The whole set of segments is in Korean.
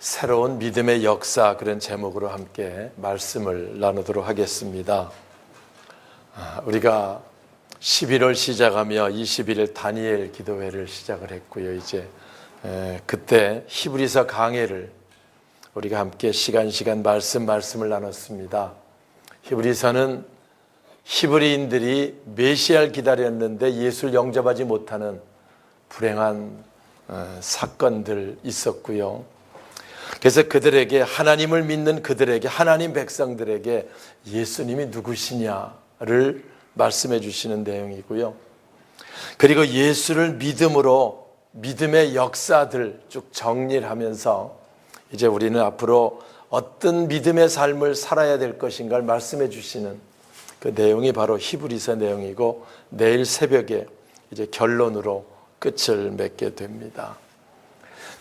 새로운 믿음의 역사, 그런 제목으로 함께 말씀을 나누도록 하겠습니다. 우리가 11월 시작하며 21일 다니엘 기도회를 시작을 했고요. 이제 그때 히브리서 강해를 우리가 함께 시간 말씀을 나눴습니다. 히브리서는 히브리인들이 메시아를 기다렸는데 예수를 영접하지 못하는 불행한 사건들 있었고요. 그래서 그들에게, 하나님을 믿는 그들에게, 하나님 백성들에게 예수님이 누구시냐를 말씀해 주시는 내용이고요. 그리고 예수를 믿음으로 믿음의 역사들 쭉 정리를 하면서 이제 우리는 앞으로 어떤 믿음의 삶을 살아야 될 것인가를 말씀해 주시는 그 내용이 바로 히브리서 내용이고, 내일 새벽에 이제 결론으로 끝을 맺게 됩니다.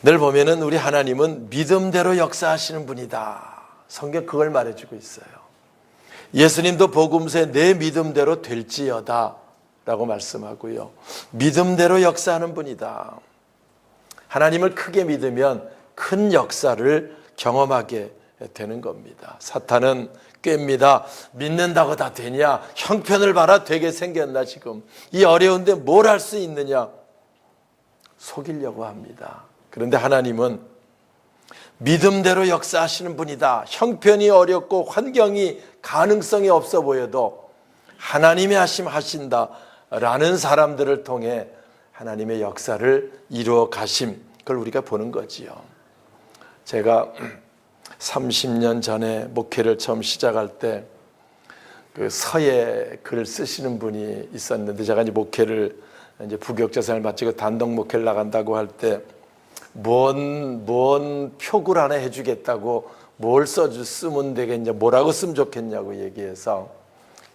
늘 보면은 우리 하나님은 믿음대로 역사하시는 분이다. 성경 그걸 말해주고 있어요. 예수님도 복음서에 내 믿음대로 될지어다 라고 말씀하고요. 믿음대로 역사하는 분이다. 하나님을 크게 믿으면 큰 역사를 경험하게 되는 겁니다. 사탄은 꾀입니다. 믿는다고 다 되냐? 형편을 봐라, 되게 생겼나 지금. 이 어려운데 뭘 할 수 있느냐? 속이려고 합니다. 그런데 하나님은 믿음대로 역사하시는 분이다. 형편이 어렵고 환경이 가능성이 없어 보여도 하나님의 하신다라는 사람들을 통해 하나님의 역사를 이루어 가심, 그걸 우리가 보는 거지요. 제가 30년 전에 목회를 처음 시작할 때 그 서예 글 쓰시는 분이 있었는데, 제가 이제 목회를 이제 부교육자생을 마치고 단독 목회를 나간다고 할 때 뭔 표굴 하나 해주겠다고, 뭘 쓰면 되겠냐, 뭐라고 쓰면 좋겠냐고 얘기해서,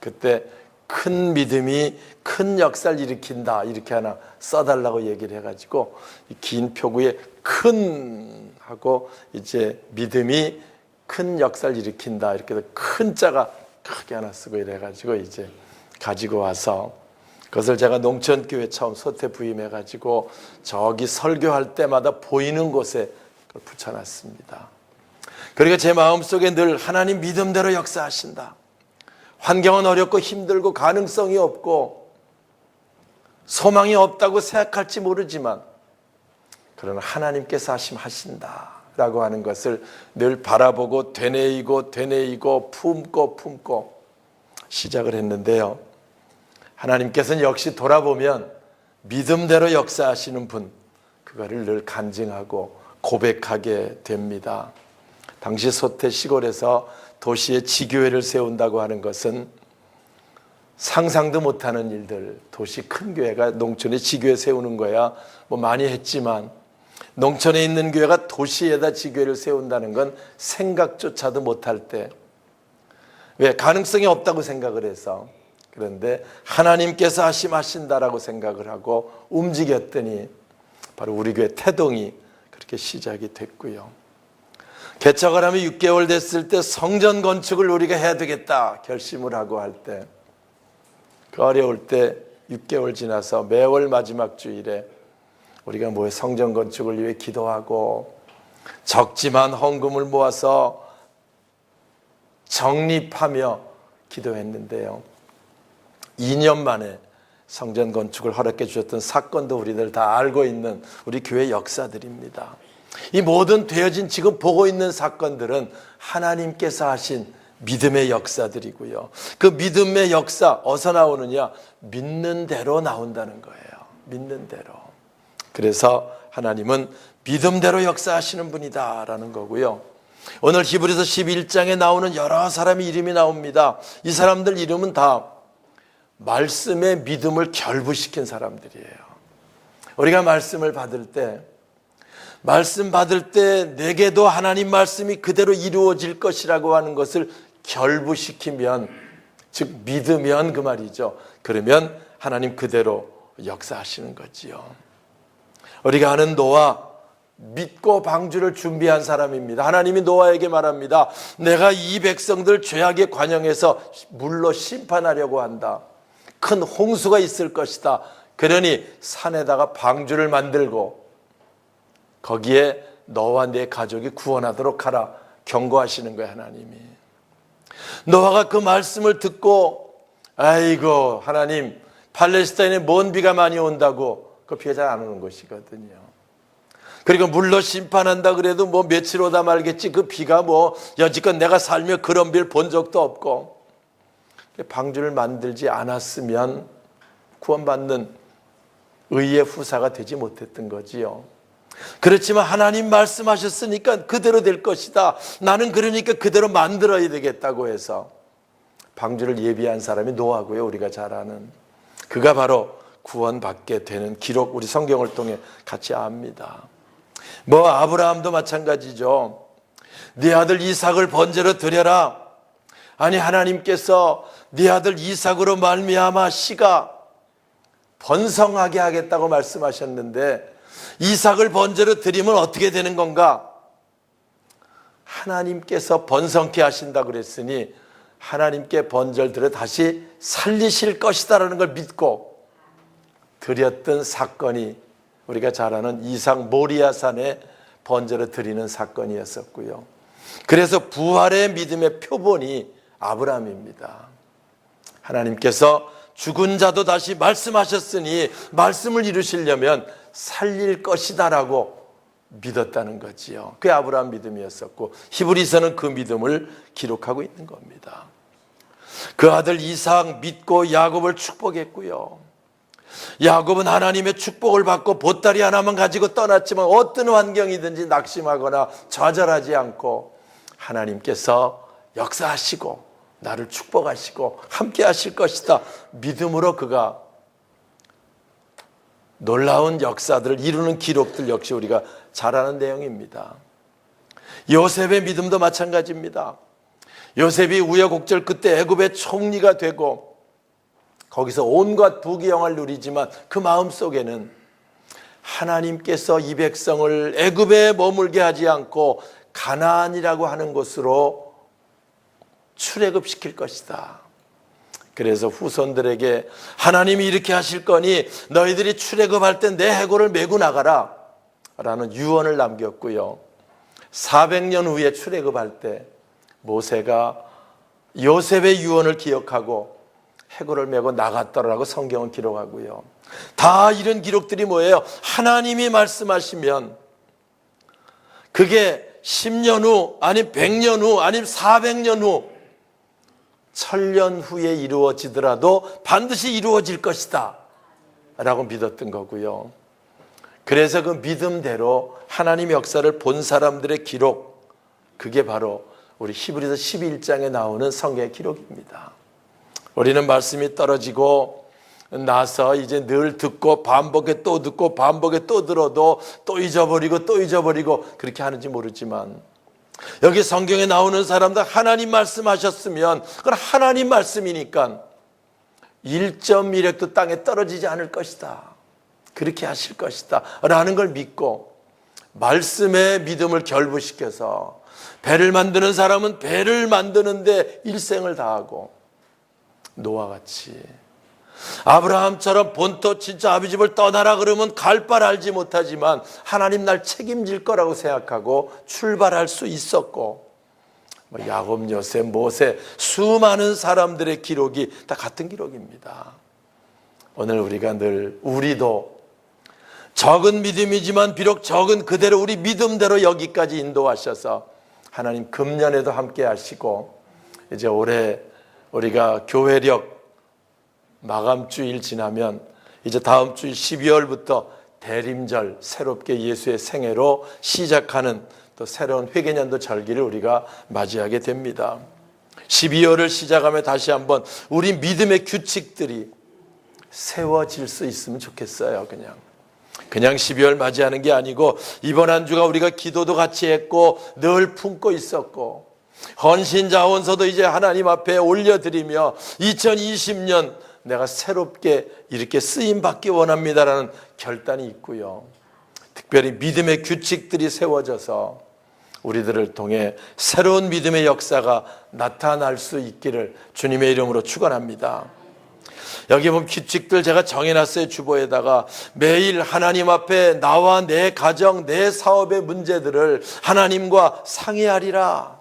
그때 큰 믿음이 큰 역사를 일으킨다 이렇게 하나 써달라고 얘기를 해가지고, 긴 표구에 큰 하고 이제 믿음이 큰 역사를 일으킨다 이렇게 해서 큰 자가 크게 하나 쓰고 이래가지고 이제 가지고 와서, 그것을 제가 농촌교회 처음 소태 부임해가지고 저기 설교할 때마다 보이는 곳에 그걸 붙여놨습니다. 그러니까 제 마음속에 늘 하나님 믿음대로 역사하신다. 환경은 어렵고 힘들고 가능성이 없고 소망이 없다고 생각할지 모르지만, 그러나 하나님께서 하신다 라고 하는 것을 늘 바라보고 되뇌이고 품고 시작을 했는데요. 하나님께서는 역시 돌아보면 믿음대로 역사하시는 분, 그거를 늘 간증하고 고백하게 됩니다. 당시 소태 시골에서 도시에 지교회를 세운다고 하는 것은 상상도 못하는 일들. 도시 큰 교회가 농촌에 지교회 세우는 거야 뭐 많이 했지만, 농촌에 있는 교회가 도시에다 지교회를 세운다는 건 생각조차도 못할 때, 왜? 가능성이 없다고 생각을 해서. 그런데 하나님께서 하신다라고 생각을 하고 움직였더니 바로 우리 교회 태동이 그렇게 시작이 됐고요. 개척을 하면 6개월 됐을 때 성전 건축을 우리가 해야 되겠다 결심을 하고 할 때, 그 어려울 때 6개월 지나서 매월 마지막 주일에 우리가 성전 건축을 위해 기도하고 적지만 헌금을 모아서 적립하며 기도했는데요. 2년 만에 성전 건축을 허락해 주셨던 사건도 우리들 다 알고 있는 우리 교회 역사들입니다. 이 모든 되어진 지금 보고 있는 사건들은 하나님께서 하신 믿음의 역사들이고요. 그 믿음의 역사 어디서 나오느냐? 믿는 대로 나온다는 거예요. 믿는 대로. 그래서 하나님은 믿음대로 역사하시는 분이다라는 거고요. 오늘 히브리서 11장에 나오는 여러 사람의 이름이 나옵니다. 이 사람들 이름은 다 말씀의 믿음을 결부시킨 사람들이에요. 우리가 말씀을 받을 때, 말씀 받을 때 내게도 하나님 말씀이 그대로 이루어질 것이라고 하는 것을 결부시키면, 즉 믿으면 그 말이죠. 그러면 하나님 그대로 역사하시는 거지요. 우리가 아는 노아, 믿고 방주를 준비한 사람입니다. 하나님이 노아에게 말합니다. 내가 이 백성들 죄악에 관영해서 물로 심판하려고 한다. 큰 홍수가 있을 것이다. 그러니 산에다가 방주를 만들고 거기에 너와 내 가족이 구원하도록 하라 경고하시는 거예요. 하나님이. 노아가 그 말씀을 듣고 아이고 하나님 팔레스타인에 먼 비가 많이 온다고 그 비가 잘 안 오는 것이거든요. 그리고 물로 심판한다 그래도 뭐 며칠 오다 말겠지 그 비가 뭐 여지껏 내가 살며 그런 비를 본 적도 없고 방주를 만들지 않았으면 구원받는 의의 후사가 되지 못했던 거지요. 그렇지만 하나님 말씀하셨으니까 그대로 될 것이다. 나는 그러니까 그대로 만들어야 되겠다고 해서 방주를 예비한 사람이 노아고요. 우리가 잘 아는 그가 바로 구원받게 되는 기록 우리 성경을 통해 같이 압니다. 뭐 아브라함도 마찬가지죠. 네 아들 이삭을 번제로 드려라. 아니 하나님께서 네 아들 이삭으로 말미암아 씨가 번성하게 하겠다고 말씀하셨는데 이삭을 번제로 드리면 어떻게 되는 건가? 하나님께서 번성케 하신다 그랬으니 하나님께 번제를 드려 다시 살리실 것이다라는 걸 믿고 드렸던 사건이 우리가 잘 아는 이삭 모리아산에 번제로 드리는 사건이었었고요. 그래서 부활의 믿음의 표본이 아브라함입니다. 하나님께서 죽은 자도 다시 말씀하셨으니 말씀을 이루시려면 살릴 것이다라고 믿었다는 거지요. 그게 아브라함 믿음이었었고 히브리서는 그 믿음을 기록하고 있는 겁니다. 그 아들 이삭 믿고 야곱을 축복했고요. 야곱은 하나님의 축복을 받고 보따리 하나만 가지고 떠났지만 어떤 환경이든지 낙심하거나 좌절하지 않고 하나님께서 역사하시고 나를 축복하시고 함께 하실 것이다 믿음으로 그가 놀라운 역사들을 이루는 기록들 역시 우리가 잘 아는 내용입니다. 요셉의 믿음도 마찬가지입니다. 요셉이 우여곡절 끝에 애굽의 총리가 되고 거기서 온갖 부귀영화를 누리지만 그 마음속에는 하나님께서 이 백성을 애굽에 머물게 하지 않고 가나안이라고 하는 곳으로 출애굽시킬 것이다. 그래서 후손들에게 하나님이 이렇게 하실 거니 너희들이 출애굽할 때 내 해골을 메고 나가라 라는 유언을 남겼고요. 400년 후에 출애굽할 때 모세가 요셉의 유언을 기억하고 해골을 메고 나갔더라고 성경은 기록하고요. 다 이런 기록들이 뭐예요? 하나님이 말씀하시면 그게 10년 후 아니면 100년 후 아니면 400년 후 천년 후에 이루어지더라도 반드시 이루어질 것이다 라고 믿었던 거고요. 그래서 그 믿음대로 하나님의 역사를 본 사람들의 기록, 그게 바로 우리 히브리서 11장에 나오는 성경의 기록입니다. 우리는 말씀이 떨어지고 나서 이제 늘 듣고 반복에 또 듣고 반복에 또 들어도 또 잊어버리고 그렇게 하는지 모르지만 여기 성경에 나오는 사람들 하나님 말씀하셨으면 그건 하나님 말씀이니까 1.1획도 땅에 떨어지지 않을 것이다. 그렇게 하실 것이다 라는 걸 믿고 말씀의 믿음을 결부시켜서 배를 만드는 사람은 배를 만드는데 일생을 다하고 노아같이 아브라함처럼 본토 진짜 아비 집을 떠나라 그러면 갈 바를 알지 못하지만 하나님 날 책임질 거라고 생각하고 출발할 수 있었고 야곱, 요셉, 모세 수많은 사람들의 기록이 다 같은 기록입니다. 오늘 우리도 적은 믿음이지만 비록 적은 그대로 우리 믿음대로 여기까지 인도하셔서 하나님 금년에도 함께 하시고 이제 올해 우리가 교회력 마감주일 지나면 이제 다음 주일 12월부터 대림절 새롭게 예수의 생애로 시작하는 또 새로운 회개년도 절기를 우리가 맞이하게 됩니다. 12월을 시작하면 다시 한번 우리 믿음의 규칙들이 세워질 수 있으면 좋겠어요. 그냥 12월 맞이하는 게 아니고 이번 한 주가 우리가 기도도 같이 했고 늘 품고 있었고 헌신자원서도 이제 하나님 앞에 올려드리며 2020년 내가 새롭게 이렇게 쓰임받기 원합니다라는 결단이 있고요. 특별히 믿음의 규칙들이 세워져서 우리들을 통해 새로운 믿음의 역사가 나타날 수 있기를 주님의 이름으로 축원합니다. 여기 보면 규칙들 제가 정해놨어요. 주보에다가 매일 하나님 앞에 나와 내 가정, 내 사업의 문제들을 하나님과 상의하리라.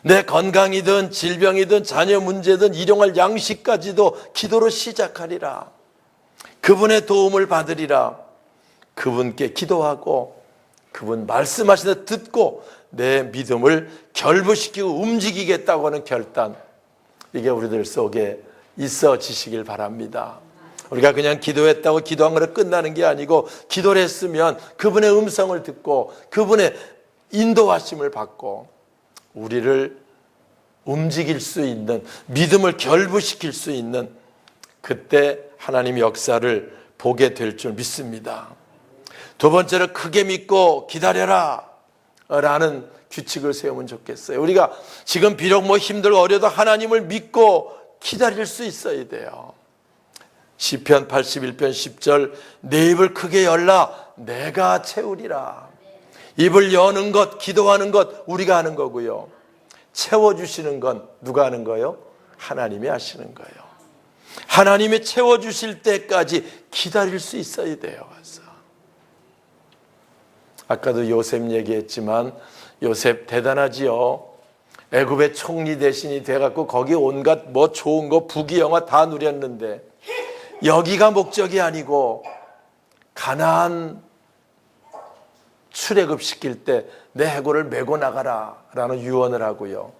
내 건강이든 질병이든 자녀 문제든 일용할 양식까지도 기도로 시작하리라. 그분의 도움을 받으리라. 그분께 기도하고 그분 말씀하신 대 듣고 내 믿음을 결부시키고 움직이겠다고 하는 결단, 이게 우리들 속에 있어지시길 바랍니다. 우리가 그냥 기도했다고 기도한 거로 끝나는 게 아니고, 기도를 했으면 그분의 음성을 듣고 그분의 인도하심을 받고 우리를 움직일 수 있는, 믿음을 결부시킬 수 있는, 그때 하나님의 역사를 보게 될 줄 믿습니다. 두 번째로 크게 믿고 기다려라 라는 규칙을 세우면 좋겠어요. 우리가 지금 비록 힘들고 어려도 하나님을 믿고 기다릴 수 있어야 돼요. 시편 81편 10절, 내 입을 크게 열라 내가 채우리라. 입을 여는 것, 기도하는 것 우리가 하는 거고요. 채워주시는 건 누가 하는 거예요? 하나님이 하시는 거예요. 하나님이 채워주실 때까지 기다릴 수 있어야 돼요. 아까도 요셉 얘기했지만 요셉 대단하지요. 애굽의 총리 대신이 돼갖고 거기 온갖 좋은 거 부귀영화 다 누렸는데, 여기가 목적이 아니고 가나안 출애굽시킬 때 내 해골을 메고 나가라 라는 유언을 하고요.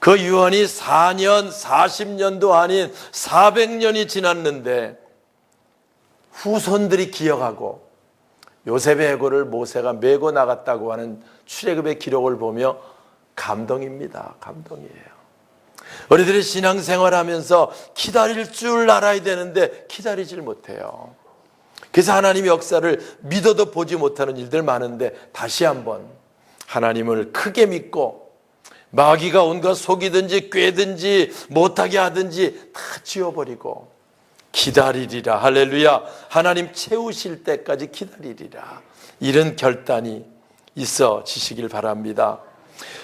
그 유언이 4년 40년도 아닌 400년이 지났는데 후손들이 기억하고 요셉의 해골을 모세가 메고 나갔다고 하는 출애굽의 기록을 보며 감동입니다. 감동이에요. 우리들이 신앙생활하면서 기다릴 줄 알아야 되는데 기다리질 못해요. 그래서 하나님의 역사를 믿어도 보지 못하는 일들 많은데, 다시 한번 하나님을 크게 믿고 마귀가 온갖 속이든지 꿰든지 못하게 하든지 다 지워버리고 기다리리라. 할렐루야. 하나님 채우실 때까지 기다리리라. 이런 결단이 있어지시길 바랍니다.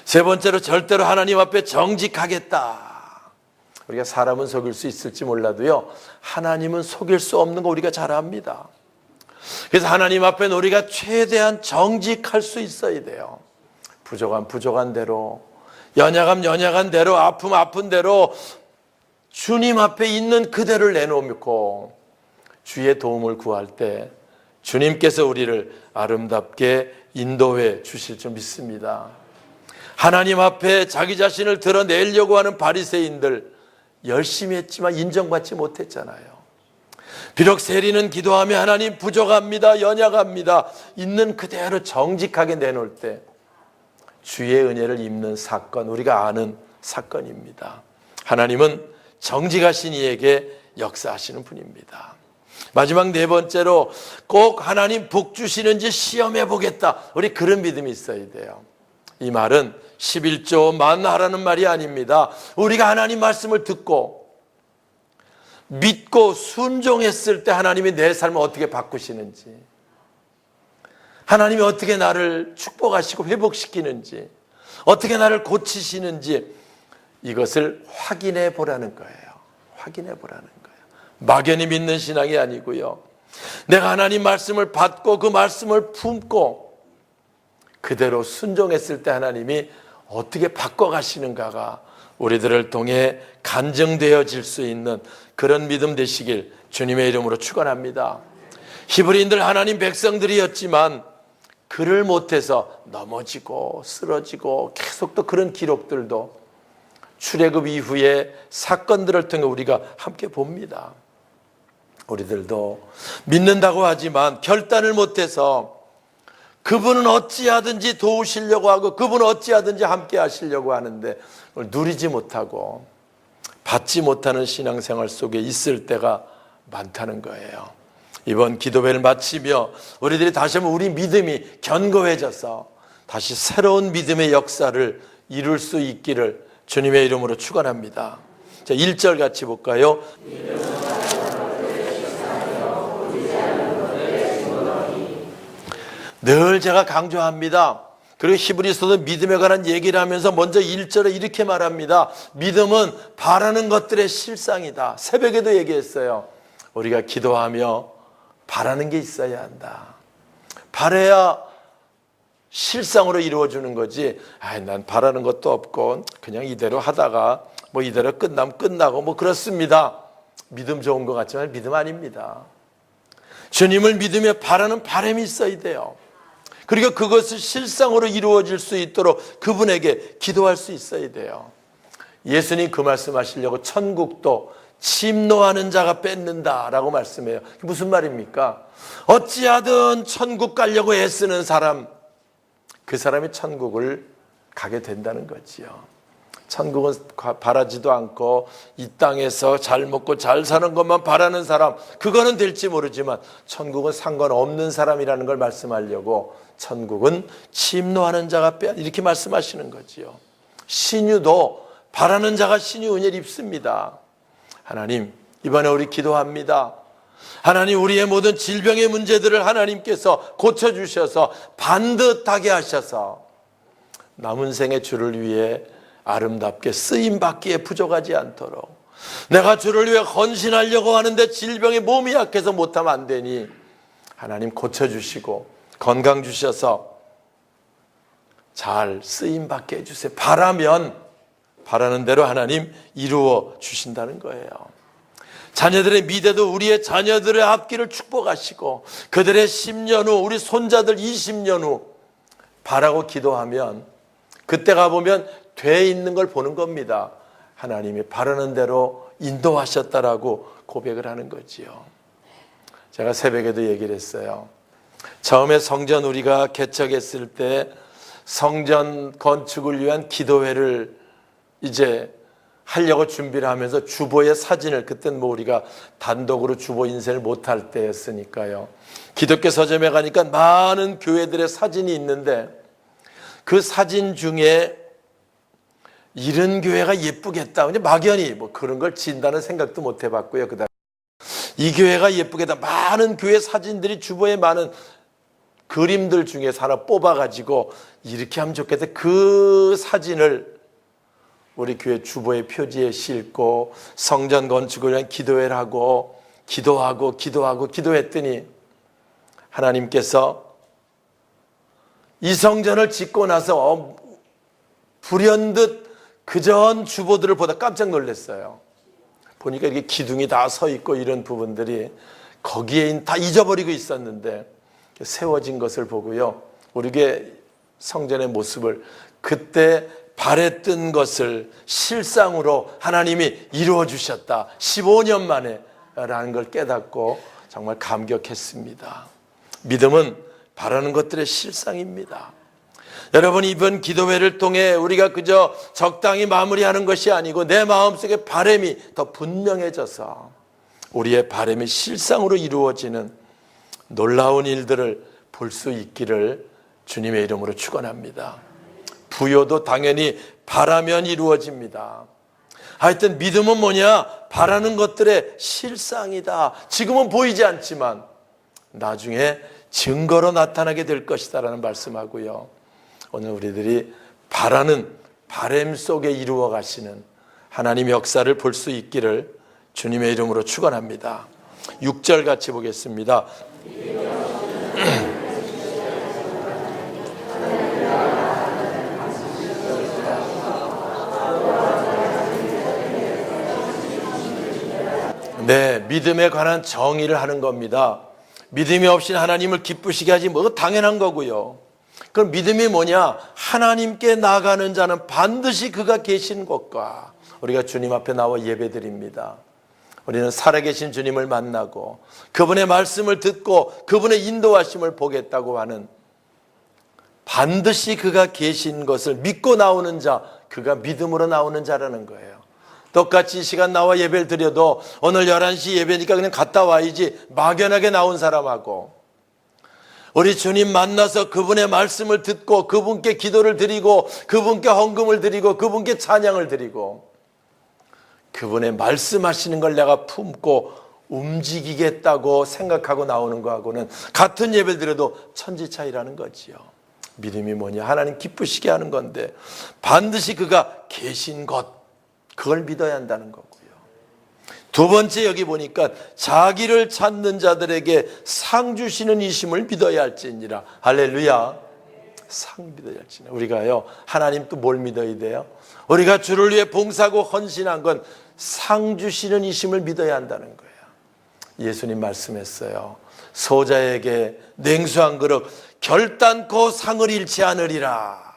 세 번째로, 절대로 하나님 앞에 정직하겠다. 우리가 사람은 속일 수 있을지 몰라도요, 하나님은 속일 수 없는 거 우리가 잘 압니다. 그래서 하나님 앞에는 우리가 최대한 정직할 수 있어야 돼요. 부족한 부족한 대로, 연약함 연약한 대로, 아픔 아픈 대로 주님 앞에 있는 그대를 내놓고 주의 도움을 구할 때 주님께서 우리를 아름답게 인도해 주실 줄 믿습니다. 하나님 앞에 자기 자신을 드러내려고 하는 바리새인들, 열심히 했지만 인정받지 못했잖아요. 비록 세리는 기도하며 하나님 부족합니다, 연약합니다, 있는 그대로 정직하게 내놓을 때 주의 은혜를 입는 사건, 우리가 아는 사건입니다. 하나님은 정직하신 이에게 역사하시는 분입니다. 마지막 네 번째로, 꼭 하나님 복 주시는지 시험해 보겠다. 우리 그런 믿음이 있어야 돼요. 이 말은 11조 만하라는 말이 아닙니다. 우리가 하나님 말씀을 듣고 믿고 순종했을 때 하나님이 내 삶을 어떻게 바꾸시는지, 하나님이 어떻게 나를 축복하시고 회복시키는지, 어떻게 나를 고치시는지, 이것을 확인해 보라는 거예요. 확인해 보라는 거예요. 막연히 믿는 신앙이 아니고요. 내가 하나님 말씀을 받고 그 말씀을 품고 그대로 순종했을 때 하나님이 어떻게 바꿔가시는가가 우리들을 통해 간증되어질 수 있는 그런 믿음 되시길 주님의 이름으로 축원합니다. 히브리인들 하나님 백성들이었지만 그를 못해서 넘어지고 쓰러지고 계속 또 그런 기록들도 출애굽 이후의 사건들을 통해 우리가 함께 봅니다. 우리들도 믿는다고 하지만 결단을 못해서 그분은 어찌하든지 도우시려고 하고 그분은 어찌하든지 함께 하시려고 하는데 누리지 못하고 받지 못하는 신앙생활 속에 있을 때가 많다는 거예요. 이번 기도회를 마치며 우리들이 다시 한번 우리 믿음이 견고해져서 다시 새로운 믿음의 역사를 이룰 수 있기를 주님의 이름으로 축원합니다. 자, 1절 같이 볼까요? 늘 제가 강조합니다. 그리고 히브리서도 믿음에 관한 얘기를 하면서 먼저 1절에 이렇게 말합니다. 믿음은 바라는 것들의 실상이다. 새벽에도 얘기했어요. 우리가 기도하며 바라는 게 있어야 한다. 바라야 실상으로 이루어지는 거지. 난 바라는 것도 없고 그냥 이대로 하다가 뭐 이대로 끝나면 끝나고 뭐 그렇습니다. 믿음 좋은 것 같지만 믿음 아닙니다. 주님을 믿으며 바라는 바람이 있어야 돼요. 그리고 그것을 실상으로 이루어질 수 있도록 그분에게 기도할 수 있어야 돼요. 예수님 그 말씀하시려고 천국도 침노하는 자가 뺏는다라고 말씀해요. 무슨 말입니까? 어찌하든 천국 가려고 애쓰는 사람, 그 사람이 천국을 가게 된다는 거지요. 천국은 바라지도 않고 이 땅에서 잘 먹고 잘 사는 것만 바라는 사람, 그거는 될지 모르지만 천국은 상관없는 사람이라는 걸 말씀하려고 천국은 침노하는 자가 이렇게 말씀하시는 거지요. 신유도 바라는 자가 신유 은혜를 입습니다. 하나님, 이번에 우리 기도합니다. 하나님, 우리의 모든 질병의 문제들을 하나님께서 고쳐주셔서 반듯하게 하셔서 남은 생의 주를 위해 아름답게 쓰임받기에 부족하지 않도록, 내가 주를 위해 헌신하려고 하는데 질병에 몸이 약해서 못하면 안 되니 하나님 고쳐주시고 건강 주셔서 잘 쓰임받게 해주세요. 바라면 바라는 대로 하나님 이루어 주신다는 거예요. 자녀들의 미래도 우리의 자녀들의 앞길을 축복하시고 그들의 10년 후, 우리 손자들 20년 후 바라고 기도하면 그때 가보면 돼 있는 걸 보는 겁니다. 하나님이 바라는 대로 인도하셨다라고 고백을 하는 거지요. 제가 새벽에도 얘기를 했어요. 처음에 성전 우리가 개척했을 때 성전 건축을 위한 기도회를 이제 하려고 준비를 하면서 주보의 사진을, 그때는 뭐 우리가 단독으로 주보 인쇄를 못할 때였으니까요. 기독교 서점에 가니까 많은 교회들의 사진이 있는데 그 사진 중에 이런 교회가 예쁘겠다. 막연히 뭐 그런 걸 진다는 생각도 못 해봤고요. 그다음 이 교회가 예쁘겠다. 많은 교회 사진들이 주보에 많은 그림들 중에서 하나 뽑아가지고 이렇게 하면 좋겠다. 그 사진을 우리 교회 주보의 표지에 싣고 성전 건축을 위한 기도회를 하고 기도했더니 하나님께서 이 성전을 짓고 나서 불현듯 그전 주보들을 보다 깜짝 놀랐어요. 보니까 이렇게 기둥이 다 서 있고 이런 부분들이 거기에 다 잊어버리고 있었는데 세워진 것을 보고요. 우리 교회 성전의 모습을 그때 바랬던 것을 실상으로 하나님이 이루어 주셨다. 15년 만에 라는 걸 깨닫고 정말 감격했습니다. 믿음은 바라는 것들의 실상입니다. 여러분, 이번 기도회를 통해 우리가 그저 적당히 마무리하는 것이 아니고 내 마음속에 바람이 더 분명해져서 우리의 바람이 실상으로 이루어지는 놀라운 일들을 볼 수 있기를 주님의 이름으로 축원합니다. 부요도 당연히 바라면 이루어집니다. 하여튼 믿음은 뭐냐? 바라는 것들의 실상이다. 지금은 보이지 않지만 나중에 증거로 나타나게 될 것이다 라는 말씀하고요. 오늘 우리들이 바라는 바람 속에 이루어 가시는 하나님의 역사를 볼 수 있기를 주님의 이름으로 축원합니다. 6절 같이 보겠습니다. 네, 믿음에 관한 정의를 하는 겁니다. 믿음이 없이 하나님을 기쁘시게 하지 뭐 당연한 거고요. 그럼 믿음이 뭐냐? 하나님께 나가는 자는 반드시 그가 계신 곳과, 우리가 주님 앞에 나와 예배드립니다. 우리는 살아계신 주님을 만나고 그분의 말씀을 듣고 그분의 인도하심을 보겠다고 하는, 반드시 그가 계신 것을 믿고 나오는 자, 그가 믿음으로 나오는 자라는 거예요. 똑같이 이 시간 나와 예배를 드려도 오늘 11시 예배니까 그냥 갔다 와야지 막연하게 나온 사람하고, 우리 주님 만나서 그분의 말씀을 듣고 그분께 기도를 드리고 그분께 헌금을 드리고 그분께 찬양을 드리고 그분의 말씀하시는 걸 내가 품고 움직이겠다고 생각하고 나오는 거하고는 같은 예배를 드려도 천지 차이라는 거지요. 믿음이 뭐냐? 하나님 기쁘시게 하는 건데 반드시 그가 계신 것, 그걸 믿어야 한다는 거고요. 두 번째 여기 보니까 자기를 찾는 자들에게 상 주시는 이심을 믿어야 할지니라. 할렐루야. 상 믿어야 할지니라. 우리가요, 하나님 또 뭘 믿어야 돼요? 우리가 주를 위해 봉사하고 헌신한 건 상 주시는 이심을 믿어야 한다는 거예요. 예수님 말씀했어요. 소자에게 냉수 한 그릇 결단코 상을 잃지 않으리라.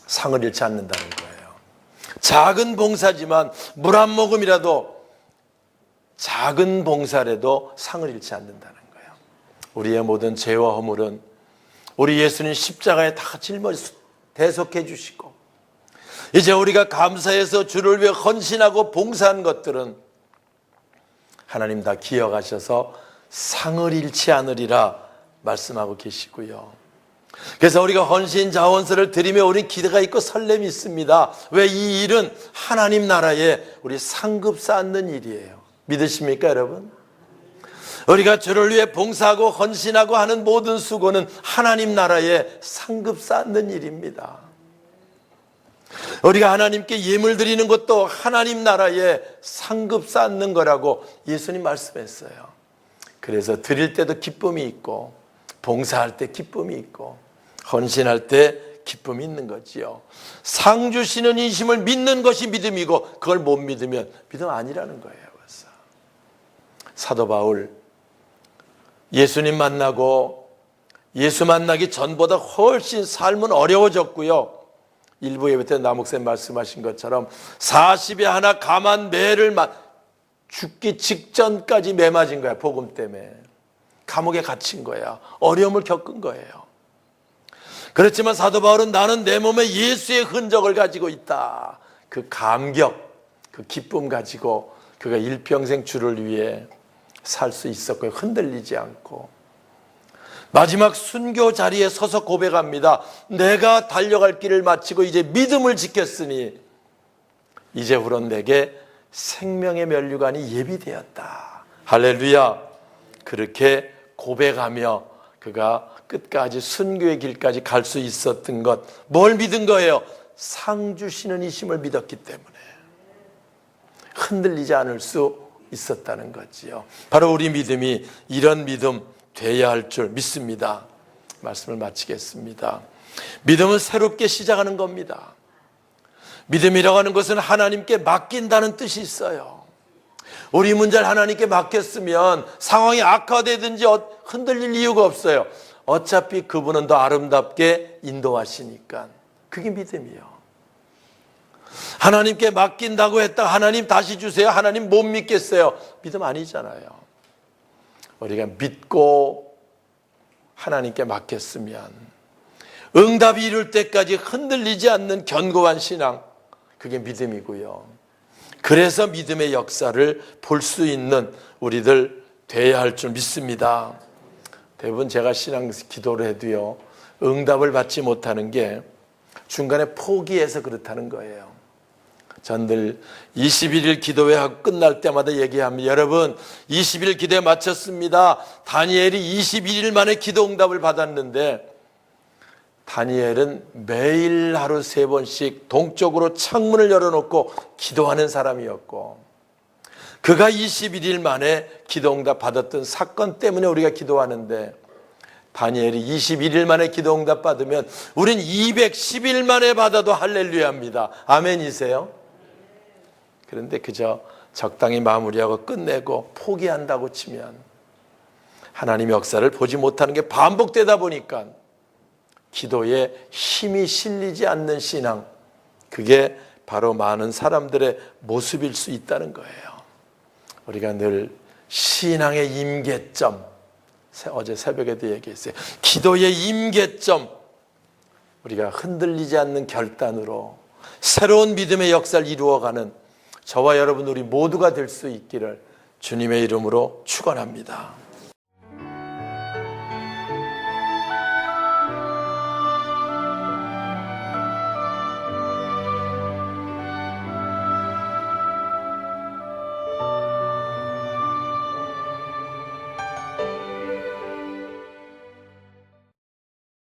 상을 잃지 않는다는 거예요. 작은 봉사지만 물 한 모금이라도, 작은 봉사라도 상을 잃지 않는다는 거예요. 우리의 모든 죄와 허물은 우리 예수님 십자가에 다 짊어져 대속해 주시고, 이제 우리가 감사해서 주를 위해 헌신하고 봉사한 것들은 하나님 다 기억하셔서 상을 잃지 않으리라 말씀하고 계시고요. 그래서 우리가 헌신 자원서를 드리며 우리 기대가 있고 설렘이 있습니다. 왜? 이 일은 하나님 나라에 우리 상급 쌓는 일이에요. 믿으십니까, 여러분? 우리가 주를 위해 봉사하고 헌신하고 하는 모든 수고는 하나님 나라에 상급 쌓는 일입니다. 우리가 하나님께 예물 드리는 것도 하나님 나라에 상급 쌓는 거라고 예수님 말씀했어요. 그래서 드릴 때도 기쁨이 있고, 봉사할 때 기쁨이 있고, 헌신할 때 기쁨이 있는 거지요. 상 주시는 인심을 믿는 것이 믿음이고, 그걸 못 믿으면 믿음 아니라는 거예요. 그래서 사도 바울, 예수님 만나고 예수 만나기 전보다 훨씬 삶은 어려워졌고요. 일부 예배 때 남목사님 말씀하신 것처럼 40에 하나 감한 매를 죽기 직전까지 매 맞은 거야. 복음 때문에 감옥에 갇힌 거야. 어려움을 겪은 거예요. 그렇지만 사도 바울은 나는 내 몸에 예수의 흔적을 가지고 있다. 그 감격, 그 기쁨 가지고 그가 일평생 주를 위해 살 수 있었고요. 흔들리지 않고 마지막 순교 자리에 서서 고백합니다. 내가 달려갈 길을 마치고 이제 믿음을 지켰으니 이제후로 내게 생명의 면류관이 예비되었다. 할렐루야. 그렇게 고백하며 그가 끝까지 순교의 길까지 갈 수 있었던 것, 뭘 믿은 거예요? 상 주시는 이심을 믿었기 때문에 흔들리지 않을 수 있었다는 거지요. 바로 우리 믿음이 이런 믿음 돼야 할 줄 믿습니다. 말씀을 마치겠습니다. 믿음은 새롭게 시작하는 겁니다. 믿음이라고 하는 것은 하나님께 맡긴다는 뜻이 있어요. 우리 문제를 하나님께 맡겼으면 상황이 악화되든지 흔들릴 이유가 없어요. 어차피 그분은 더 아름답게 인도하시니까. 그게 믿음이요. 하나님께 맡긴다고 했다 하나님 다시 주세요. 하나님 못 믿겠어요. 믿음 아니잖아요. 우리가 믿고 하나님께 맡겼으면 응답이 이룰 때까지 흔들리지 않는 견고한 신앙, 그게 믿음이고요. 그래서 믿음의 역사를 볼 수 있는 우리들 돼야 할 줄 믿습니다. 대부분 제가 신앙 기도를 해도요, 응답을 받지 못하는 게 중간에 포기해서 그렇다는 거예요. 전들 21일 기도회 하고 끝날 때마다 얘기합니다. 여러분 20일 기도회 마쳤습니다. 다니엘이 21일 만에 기도 응답을 받았는데, 다니엘은 매일 하루 3번씩 동쪽으로 창문을 열어놓고 기도하는 사람이었고, 그가 21일 만에 기도 응답 받았던 사건 때문에 우리가 기도하는데, 다니엘이 21일 만에 기도 응답 받으면 우린 210일 만에 받아도 할렐루야입니다. 아멘이세요? 그런데 그저 적당히 마무리하고 끝내고 포기한다고 치면 하나님의 역사를 보지 못하는 게 반복되다 보니까 기도에 힘이 실리지 않는 신앙, 그게 바로 많은 사람들의 모습일 수 있다는 거예요. 우리가 늘 신앙의 임계점, 어제 새벽에도 얘기했어요. 기도의 임계점, 우리가 흔들리지 않는 결단으로 새로운 믿음의 역사를 이루어가는 저와 여러분 우리 모두가 될 수 있기를 주님의 이름으로 축원합니다.